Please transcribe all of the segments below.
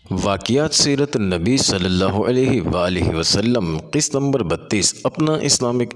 واقعات سیرت نبی صلی اللہ علیہ وآلہ وسلم قسط نمبر 32 اپنا اسلامک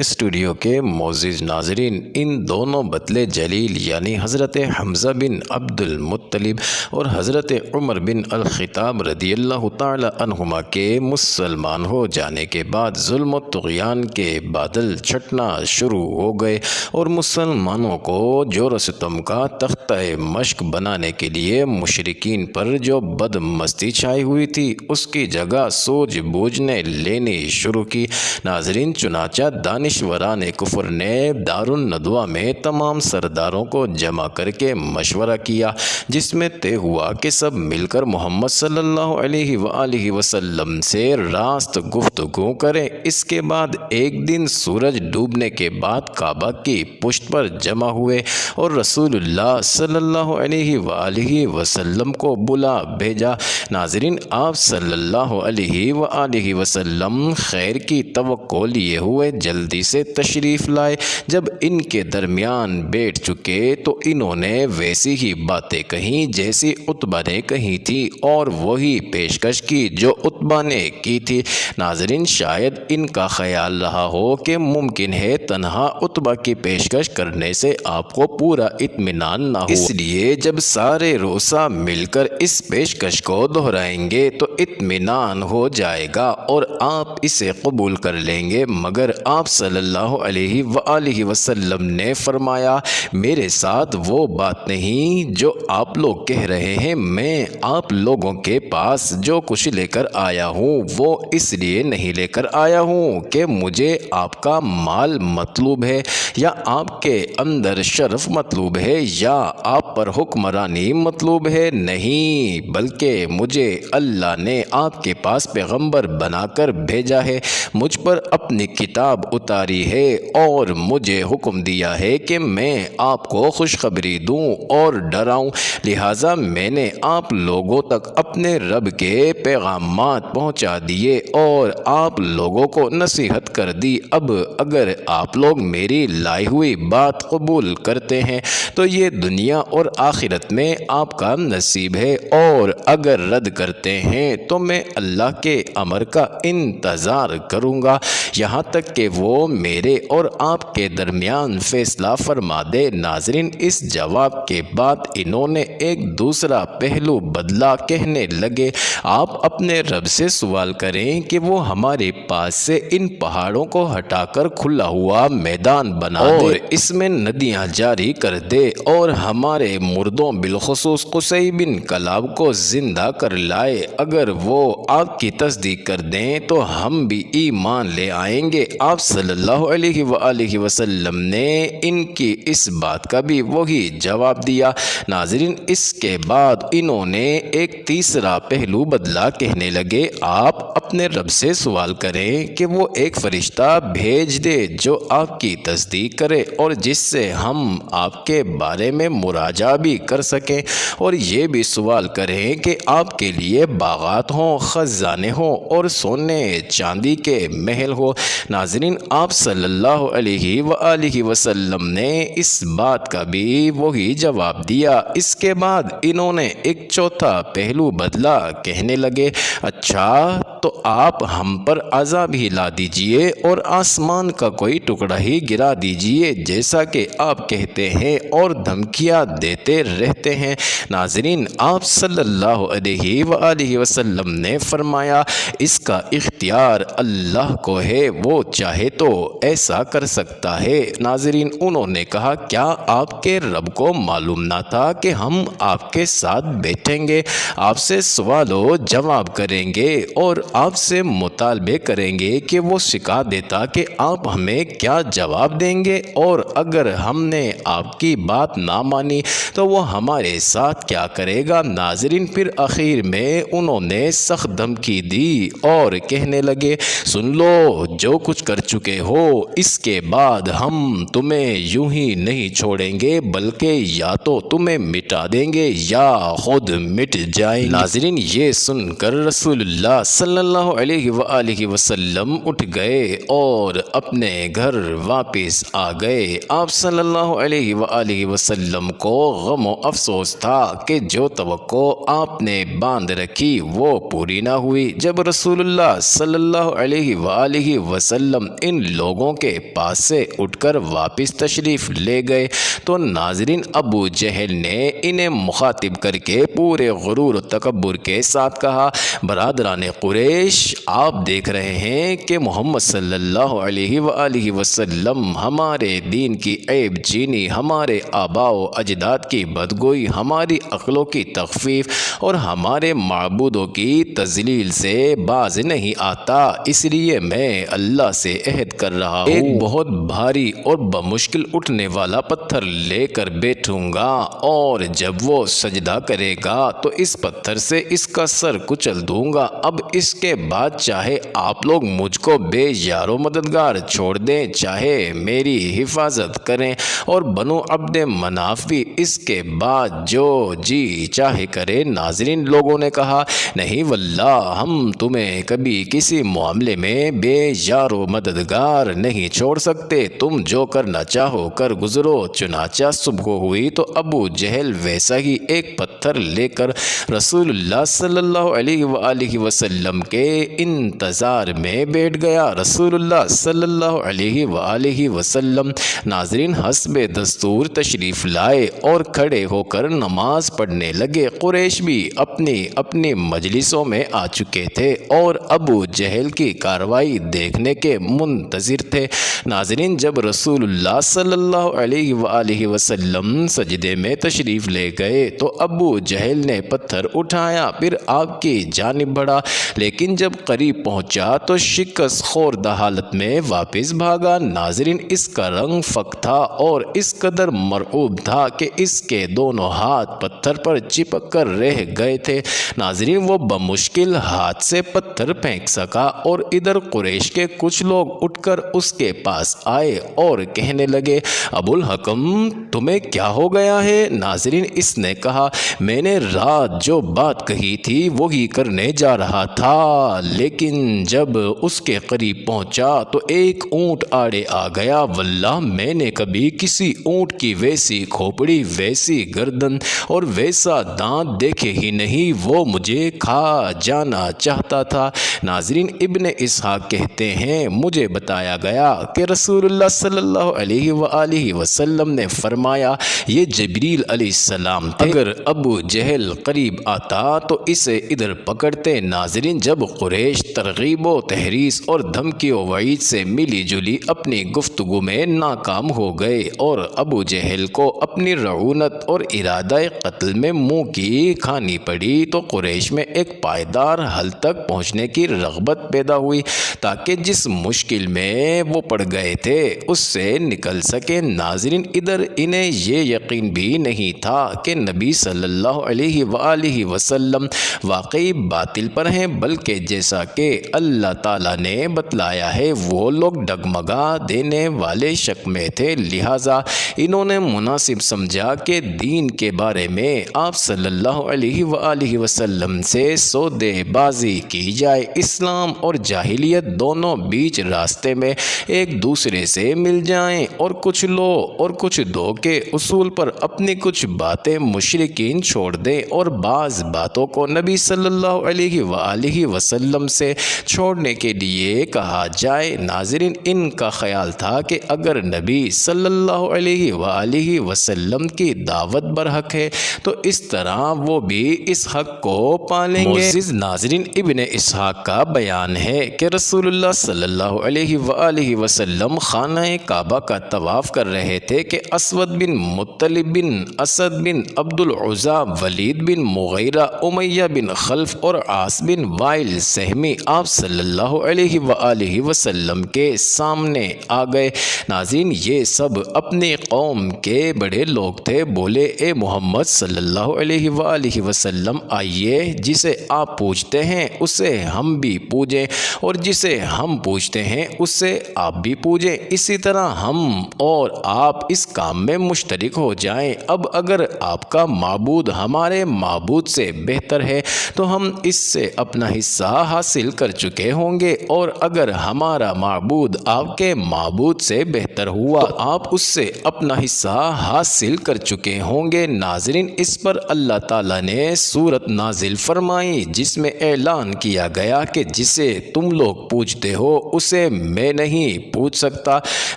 اسٹوڈیو کے معزز ناظرین، ان دونوں بطل جلیل یعنی حضرت حمزہ بن عبد المطلب اور حضرت عمر بن الخطاب رضی اللہ تعالی عنہما کے مسلمان ہو جانے کے بعد ظلم و طغیان کے بادل چھٹنا شروع ہو گئے اور مسلمانوں کو جور و ستم کا تختہ مشق بنانے کے لیے مشرکین پر جو بد مستی چھائی ہوئی تھی اس کی جگہ سوجھ بوجھ نے لینی شروع کی۔ ناظرین، چنانچہ دانشوران کفر نے دارالندوہ میں تمام سرداروں کو جمع کر کے مشورہ کیا، جس میں طے ہوا کہ سب مل کر محمد صلی اللہ علیہ وآلہ وسلم سے راست گفتگو کریں۔ اس کے بعد ایک دن سورج ڈوبنے کے بعد کعبہ کی پشت پر جمع ہوئے اور رسول اللہ صلی اللہ علیہ وآلہ وسلم کو بلا بھیجا۔ ناظرین، آپ صلی اللہ علیہ وآلہ وسلم خیر کی توقع لیے ہوئے جلدی سے تشریف لائے۔ جب ان کے درمیان بیٹھ چکے تو انہوں نے ویسی ہی باتیں کہیں جیسی عتبہ نے کہی تھی اور وہی پیشکش کی جو عتبہ نے کی تھی۔ ناظرین، شاید ان کا خیال رہا ہو کہ ممکن ہے تنہا عتبہ کی پیشکش کرنے سے آپ کو پورا اطمینان نہ ہو، اس لیے جب سارے روسا مل کر اس پیشکش کو دہرائیں گے تو اطمینان ہو جائے گا اور آپ اسے قبول کر لیں گے۔ مگر آپ صلی اللہ علیہ وآلہ وسلم نے فرمایا، میرے ساتھ وہ بات نہیں جو آپ لوگ کہہ رہے ہیں۔ میں آپ لوگوں کے پاس جو کچھ لے کر آیا ہوں وہ اس لیے نہیں لے کر آیا ہوں کہ مجھے آپ کا مال مطلوب ہے یا آپ کے اندر شرف مطلوب ہے یا آپ پر حکمرانی مطلوب ہے، نہیں، بلکہ مجھے اللہ نے آپ کے پاس پیغمبر بنا کر بھیجا ہے، مجھ پر اپنی کتاب اتاری ہے اور مجھے حکم دیا ہے کہ میں آپ کو خوشخبری دوں اور ڈراؤں، لہٰذا میں نے آپ لوگوں تک اپنے رب کے پیغامات پہنچا دیے اور آپ لوگوں کو نصیحت کر دی۔ اب اگر آپ لوگ میری لائی ہوئی بات قبول کرتے ہیں تو یہ دنیا اور آخرت میں آپ کا نصیب ہے، اور اگر رد کرتے ہیں تو میں اللہ کے امر کا انتظار کروں گا یہاں تک کہ وہ میرے اور آپ کے درمیان فیصلہ فرما دے۔ ناظرین، اس جواب کے بعد انہوں نے ایک دوسرا پہلو بدلا، کہنے لگے، آپ اپنے رب سے سوال کریں کہ وہ ہمارے پاس سے ان پہاڑوں کو ہٹا کر کھلا ہوا میدان بنا دے اور اس میں ندیاں جاری کر دے اور ہمارے مردوں بالخصوص قصی بن کلاب کو زندہ کر لائے۔ اگر وہ آپ کی تصدیق کر دیں تو ہم بھی ایمان لے آئیں گے۔ آپ صلی اللہ علیہ وآلہ وسلم نے ان کی اس بات کا بھی وہی جواب دیا۔ ناظرین، اس کے بعد انہوں نے ایک تیسرا پہلو بدلا، کہنے لگے، آپ اپنے رب سے سوال کریں کہ وہ ایک فرشتہ بھیج دے جو آپ کی تصدیق کرے اور جس سے ہم آپ کے بارے میں مراجعہ بھی کر سکیں، اور یہ بھی سوال کریں کہ آپ کے لیے باغات ہوں، خزانے ہوں اور سونے چاندی کے محل ہو۔ ناظرین، آپ صلی اللہ علیہ وآلہ وسلم نے اس بات کا بھی وہی جواب دیا۔ اس کے بعد انہوں نے ایک چوتھا پہلو بدلا، کہنے لگے، اچھا تو آپ ہم پر عذاب ہی لا دیجئے اور آسمان کا کوئی ٹکڑا ہی گرا دیجئے جیسا کہ آپ کہتے ہیں اور دھمکیاں دیتے رہتے ہیں۔ ناظرین، آپ صلی اللہ علیہ وآلہ وسلم نے فرمایا، اس کا اختیار اللہ کو ہے، وہ چاہے تو ایسا کر سکتا ہے۔ ناظرین، انہوں نے کہا، کیا آپ کے رب کو معلوم نہ تھا کہ ہم آپ کے ساتھ بیٹھیں گے، آپ سے سوال و جواب کریں گے اور آپ سے مطالبے کریں گے کہ وہ سکھا دیتا کہ آپ ہمیں کیا جواب دیں گے، اور اگر ہم نے آپ کی بات نہ مانی تو وہ ہمارے ساتھ کیا کرے گا۔ ناظرین، پھر آخر میں انہوں نے سخت دھمکی دی اور کہنے لگے، سن لو، جو کچھ کر چکے ہو اس کے بعد ہم تمہیں یوں ہی نہیں چھوڑیں گے بلکہ یا تو تمہیں مٹا دیں گے یا خود مٹ جائیں گے۔ ناظرین، یہ سن کر رسول اللہ صلی اللہ علیہ وآلہ وسلم اٹھ گئے اور اپنے گھر واپس آ گئے۔ آپ صلی اللہ علیہ وآلہ وسلم کو غم و افسوس تھا کہ جو توقع آپ نے باندھ رکھی وہ پوری نہ ہوئی۔ جب رسول اللہ صلی اللہ علیہ وآلہ وسلم ان لوگوں کے پاس سے اٹھ کر واپس تشریف لے گئے تو ناظرین ابو جہل نے انہیں مخاطب کر کے پورے غرور و تکبر کے ساتھ کہا، برادران قریش، آپ دیکھ رہے ہیں کہ محمد صلی اللہ علیہ وآلہ وسلم ہمارے دین کی عیب چینی، ہمارے آباء و اجداد کی بدگوئی، ہماری عقلوں کی تخفیف اور ہمارے معبودوں کی تذلیل سے باز نہیں آتا۔ اس لیے میں اللہ سے عہد کر رہا ہوں، ایک بہت بھاری اور بمشکل اٹھنے والا پتھر لے کر بیٹھوں گا اور جب وہ سجدہ کرے گا تو اس پتھر سے اس کا سر کچل دوں گا۔ اب اس کے بعد چاہے آپ لوگ مجھ کو بے یار و مددگار چھوڑ دیں، چاہے میری حفاظت کریں اور بنو عبد مناف بھی اس کے بعد جو جی چاہے کرے۔ ناظرین لوگوں نے کہا، نہیں واللہ ہم تمہیں کبھی کسی معاملے میں بے یار و مددگار نہیں چھوڑ سکتے، تم جو کرنا چاہو کر گزرو۔ چنانچہ صبح ہوئی تو ابو جہل ویسا ہی ایک پتھر لے کر رسول اللہ صلی اللہ علیہ وآلہ وسلم کے انتظار میں بیٹھ گیا۔ رسول اللہ صلی اللہ علیہ وآلہ وسلم ناظرین حسب دستور تشریف لائے اور کھڑے ہو کر نماز پڑھنے لگے۔ قریش بھی اپنی اپنی مجلسوں میں آ چکے تھے اور ابو جہل کی کارروائی دیکھنے کے منتظر تھے۔ ناظرین جب رسول اللہ صلی اللہ علیہ وآلہ وسلم سجدے میں تشریف لے گئے تو ابو جہل نے پتھر اٹھایا، پھر آپ کی جانب بڑھا، لیکن جب قریب پہنچا تو شکست خوردہ حالت میں واپس بھاگا۔ ناظرین اس کا رنگ فک تھا اور اس قدر مرعوب تھا کہ اس کے دونوں ہاتھ پتھر پر چپک کر رہ گئے تھے۔ ناظرین وہ بمشکل ہاتھ سے پتھر پھینک سکا اور ادھر قریش کے کچھ لوگ اٹھ کر اس کے پاس آئے اور کہنے لگے، ابو الحکم تمہیں کیا ہو گیا ہے؟ ناظرین اس نے کہا، میں نے رات جو بات کہی تھی وہی کرنے جا رہا تھا، لیکن جب اس کے قریب پہنچا تو ایک اونٹ آڑے آ گیا، واللہ میں نے کبھی کسی اونٹ کی ویسی کھوپڑی، ویسی گردن اور ویسا دانت دیکھے ہی نہیں، وہ مجھے کھا جانا چاہتا تھا۔ ناظرین ابن اسحاق کہتے ہیں، مجھے بتایا گیا کہ رسول اللہ صلی اللہ علیہ وآلہ وسلم نے فرمایا، یہ جبریل علیہ السلام تھے، اگر ابو جہل قریب آتا تو اسے ادھر پکڑتے۔ ناظرین جب قریش ترغیب و تحریض اور دھمکی و وعید سے ملی جلی اپنی گفتگو میں ناکام ہو گئے اور ابو جہل کو اپنی رعونت اور ارادہ قتل میں منہ کی کھانی پڑی تو قریش میں ایک پائیدار حل تک پہنچنے کی رغبت پیدا ہوئی تاکہ جس مشکل میں وہ پڑ گئے تھے اس سے نکل سکے۔ ناظرین ادھر انہیں یہ یقین بھی نہیں تھا کہ نبی صلی اللہ علیہ وآلہ وسلم واقعی باطل پر ہیں، بلکہ جیسا کہ اللہ تعالیٰ نے بتلایا ہے وہ لوگ ڈگمگا دینے والے شک میں تھے، لہٰذا انہوں نے مناسب سمجھا کہ دین کے بارے میں آپ صلی اللہ علیہ وآلہ وسلم سے سودے بازی کی جائے، اسلام اور جاہلیت دونوں بیچ راستے میں ایک دوسرے سے مل جائیں اور کچھ لو اور کچھ دو کے اصول پر اپنی کچھ باتیں مشرکین چھوڑ دیں اور بعض باتوں کو نبی صلی اللہ علیہ وآلہ وسلم سے چھوڑنے کے لیے کہا جائے۔ ناظرین ان کا خیال تھا کہ اگر نبی صلی اللہ علیہ وآلہ وسلم کی دعوت برحق ہے تو اس طرح وہ بھی اس حق کو پالیں گے۔ معزز ناظرین ابن اسحاق کا بیان ہے کہ رسول اللہ صلی اللہ علیہ وآلہ وسلم خانہ کعبہ کا طواف کر رہے تھے کہ اسود بن مطلب بن اسد بن عبد العزا، ولید بن مغیرہ، امیہ بن خلف اور عاص بن وائل سہمی آپ صلی اللہ علیہ وآلہ وسلم کے سامنے آ گئے۔ ناظرین یہ سب اپنی قوم کے بڑے لوگ تھے، بولے اے محمد صلی اللہ علیہ وآلہ وسلم آئیے، جسے آپ پوچھتے ہیں اسے ہم بھی پوجیں اور جسے ہم پوچھتے ہیں اسے آپ بھی پوجیں، اسی طرح ہم اور آپ اس کام میں مشترک ہو جائیں۔ اب اگر آپ کا معبود ہمارے معبود سے بہتر ہے تو ہم اس سے اپنا حصہ حصہ حاصل کر چکے ہوں گے، اور اگر ہمارا معبود آپ کے معبود سے بہتر ہوا تو آپ اس سے اپنا حصہ حاصل کر چکے ہوں گے۔ ناظرین، اس پر اللہ تعالیٰ نے سورت نازل فرمائی جس میں اعلان کیا گیا کہ جسے تم لوگ پوجتے ہو اسے میں نہیں پوج سکتا۔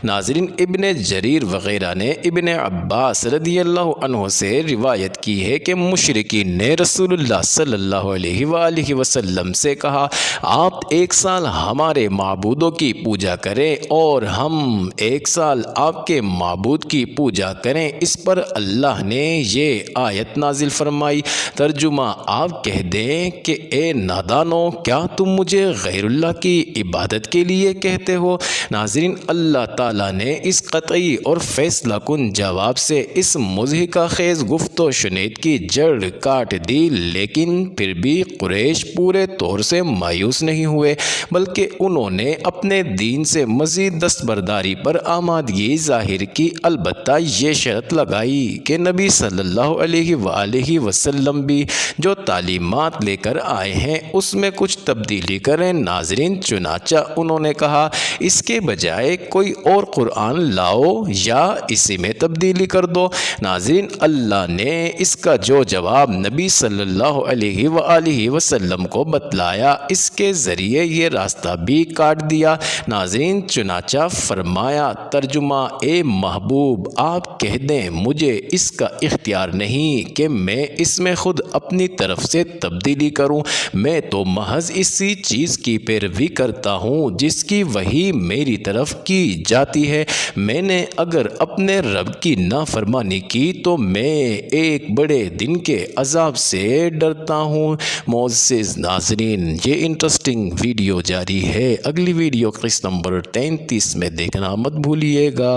ناظرین، ابن جریر وغیرہ نے ابن عباس رضی اللہ عنہ سے روایت کی ہے کہ مشرکین نے رسول اللہ صلی اللہ علیہ وآلہ وسلم سے کہا، آپ ایک سال ہمارے معبودوں کی پوجا کریں اور ہم ایک سال آپ کے معبود کی پوجا کریں۔ اس پر اللہ نے یہ آیت نازل فرمائی۔ ترجمہ آپ کہہ دیں کہ اے نادانو، کیا تم مجھے غیر اللہ کی عبادت کے لیے کہتے ہو؟ ناظرین، اللہ تعالیٰ نے اس قطعی اور فیصلہ کن جواب سے اس مضحکہ خیز گفت و شنید کی جڑ کاٹ دی، لیکن پھر بھی قریش پورے طور سے مایوس نہیں ہوئے، بلکہ انہوں نے اپنے دین سے مزید دستبرداری پر آمادگی ظاہر کی۔ البتہ یہ شرط لگائی کہ نبی صلی اللہ علیہ وآلہ وسلم بھی جو تعلیمات لے کر آئے ہیں اس میں کچھ تبدیلی کریں۔ ناظرین، چنانچہ انہوں نے کہا، اس کے بجائے کوئی اور قرآن لاؤ یا اسی میں تبدیلی کر دو۔ ناظرین، اللہ نے اس کا جو جواب نبی صلی اللہ علیہ وآلہ وسلم کو بتلایا، اس کے ذریعے یہ راستہ بھی کاٹ دیا۔ ناظرین، چنانچہ فرمایا، ترجمہ اے محبوب آپ کہہ دیں مجھے اس کا اختیار نہیں کہ میں اس میں خود اپنی طرف سے تبدیلی کروں، میں تو محض اسی چیز کی پیروی کرتا ہوں جس کی وحی میری طرف کی جاتی ہے۔ میں نے اگر اپنے رب کی نافرمانی کی تو میں ایک بڑے دن کے عذاب سے ڈرتا ہوں۔ معزز ناظرین، یہ انٹرسٹنگ ویڈیو جاری ہے، اگلی ویڈیو قسط نمبر 33 میں دیکھنا مت بھولیے گا۔